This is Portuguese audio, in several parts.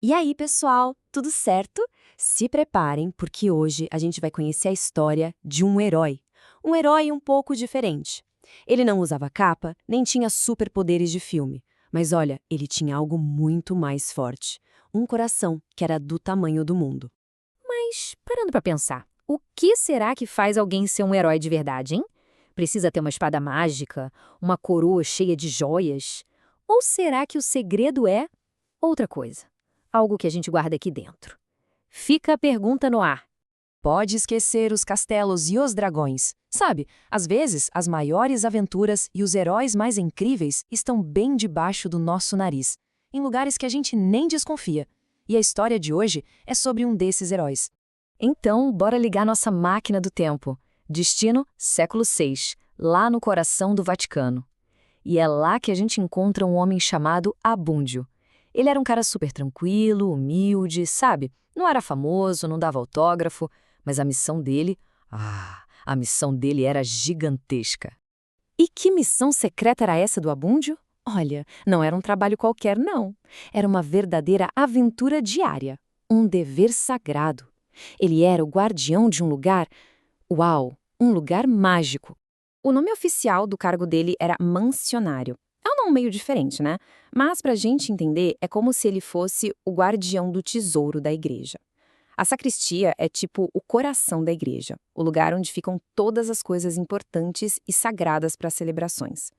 E aí, pessoal, tudo certo? Se preparem, porque hoje a gente vai conhecer a história de um herói. Um herói um pouco diferente. Ele não usava capa, nem tinha superpoderes de filme. Mas olha, ele tinha algo muito mais forte. Um coração que era do tamanho do mundo. Mas, parando pra pensar, o que será que faz alguém ser um herói de verdade, hein? Precisa ter uma espada mágica, uma coroa cheia de joias? Ou será que o segredo é outra coisa? Algo que a gente guarda aqui dentro. Fica a pergunta no ar. Pode esquecer os castelos e os dragões. Sabe, às vezes as maiores aventuras e os heróis mais incríveis estão bem debaixo do nosso nariz, em lugares que a gente nem desconfia. E a história de hoje é sobre um desses heróis. Então, bora ligar nossa máquina do tempo. Destino, século VI, lá no coração do Vaticano. E é lá que a gente encontra um homem chamado Abúndio. Ele era um cara super tranquilo, humilde, sabe? Não era famoso, não dava autógrafo, mas a missão dele era gigantesca. E que missão secreta era essa do Abúndio? Olha, não era um trabalho qualquer, não. Era uma verdadeira aventura diária, um dever sagrado. Ele era o guardião de um lugar, uau, um lugar mágico. O nome oficial do cargo dele era mansionário. É um nome meio diferente, né? Mas pra gente entender, é como se ele fosse o guardião do tesouro da igreja. A sacristia é tipo o coração da igreja, o lugar onde ficam todas as coisas importantes e sagradas para as celebrações.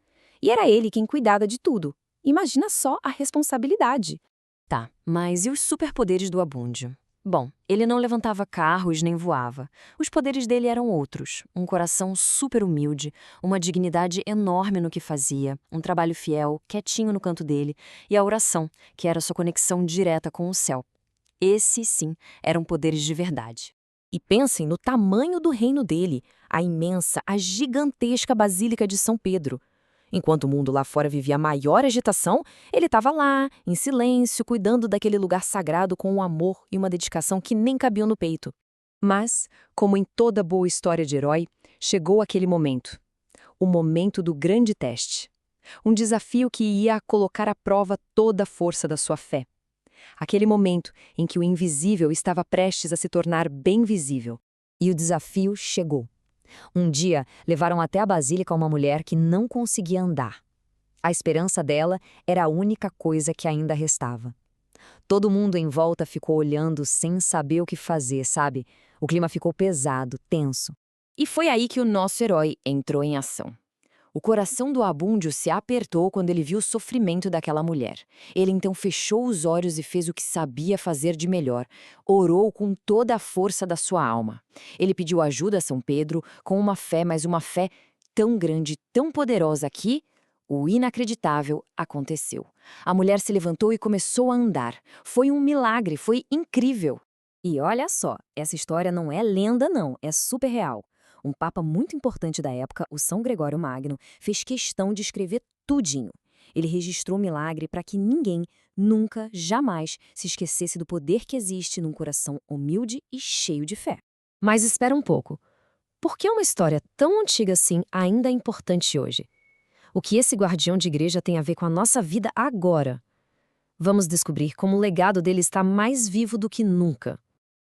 E era ele quem cuidava de tudo. Imagina só a responsabilidade. Tá, mas e os superpoderes do Abúndio? Bom, ele não levantava carros nem voava. Os poderes dele eram outros. Um coração super humilde, uma dignidade enorme no que fazia, um trabalho fiel, quietinho no canto dele, e a oração, que era sua conexão direta com o céu. Esses, sim, eram poderes de verdade. E pensem no tamanho do reino dele, a imensa, a gigantesca Basílica de São Pedro. Enquanto o mundo lá fora vivia a maior agitação, ele estava lá, em silêncio, cuidando daquele lugar sagrado com um amor e uma dedicação que nem cabiam no peito. Mas, como em toda boa história de herói, chegou aquele momento. O momento do grande teste. Um desafio que ia colocar à prova toda a força da sua fé. Aquele momento em que o invisível estava prestes a se tornar bem visível. E o desafio chegou. Um dia, levaram até a basílica uma mulher que não conseguia andar. A esperança dela era a única coisa que ainda restava. Todo mundo em volta ficou olhando sem saber o que fazer, sabe? O clima ficou pesado, tenso. E foi aí que o nosso herói entrou em ação. O coração do Abúndio se apertou quando ele viu o sofrimento daquela mulher. Ele então fechou os olhos e fez o que sabia fazer de melhor. Orou com toda a força da sua alma. Ele pediu ajuda a São Pedro com uma fé, mas uma fé tão grande, tão poderosa que o inacreditável aconteceu. A mulher se levantou e começou a andar. Foi um milagre, foi incrível. E olha só, essa história não é lenda não, é super real. Um papa muito importante da época, o São Gregório Magno, fez questão de escrever tudinho. Ele registrou o milagre para que ninguém, nunca, jamais, se esquecesse do poder que existe num coração humilde e cheio de fé. Mas espera um pouco. Por que uma história tão antiga assim ainda é importante hoje? O que esse guardião de igreja tem a ver com a nossa vida agora? Vamos descobrir como o legado dele está mais vivo do que nunca.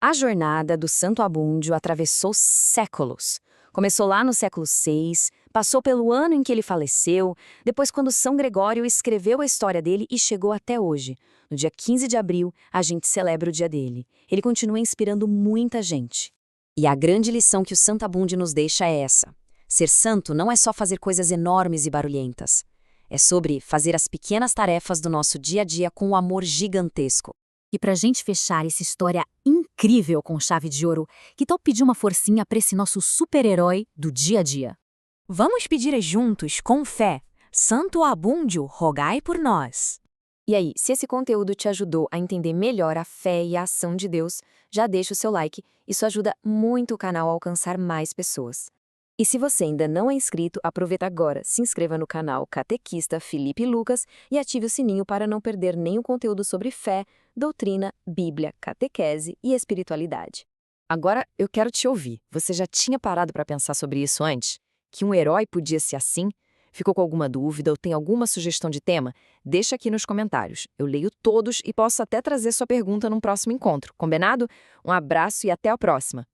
A jornada do Santo Abúndio atravessou séculos. Começou lá no século VI, passou pelo ano em que ele faleceu, depois quando São Gregório escreveu a história dele e chegou até hoje. No dia 15 de abril, a gente celebra o dia dele. Ele continua inspirando muita gente. E a grande lição que o Santo Abúndio nos deixa é essa. Ser santo não é só fazer coisas enormes e barulhentas. É sobre fazer as pequenas tarefas do nosso dia a dia com um amor gigantesco. E pra gente fechar essa história incrível com chave de ouro, que tal pedir uma forcinha pra esse nosso super-herói do dia a dia? Vamos pedir juntos, com fé. Santo Abúndio, rogai por nós. E aí, se esse conteúdo te ajudou a entender melhor a fé e a ação de Deus, já deixa o seu like, isso ajuda muito o canal a alcançar mais pessoas. E se você ainda não é inscrito, aproveita agora, se inscreva no canal Catequista Felipe Lucas e ative o sininho para não perder nenhum conteúdo sobre fé, doutrina, Bíblia, catequese e espiritualidade. Agora eu quero te ouvir. Você já tinha parado para pensar sobre isso antes? Que um herói podia ser assim? Ficou com alguma dúvida ou tem alguma sugestão de tema? Deixa aqui nos comentários. Eu leio todos e posso até trazer sua pergunta num próximo encontro. Combinado? Um abraço e até a próxima!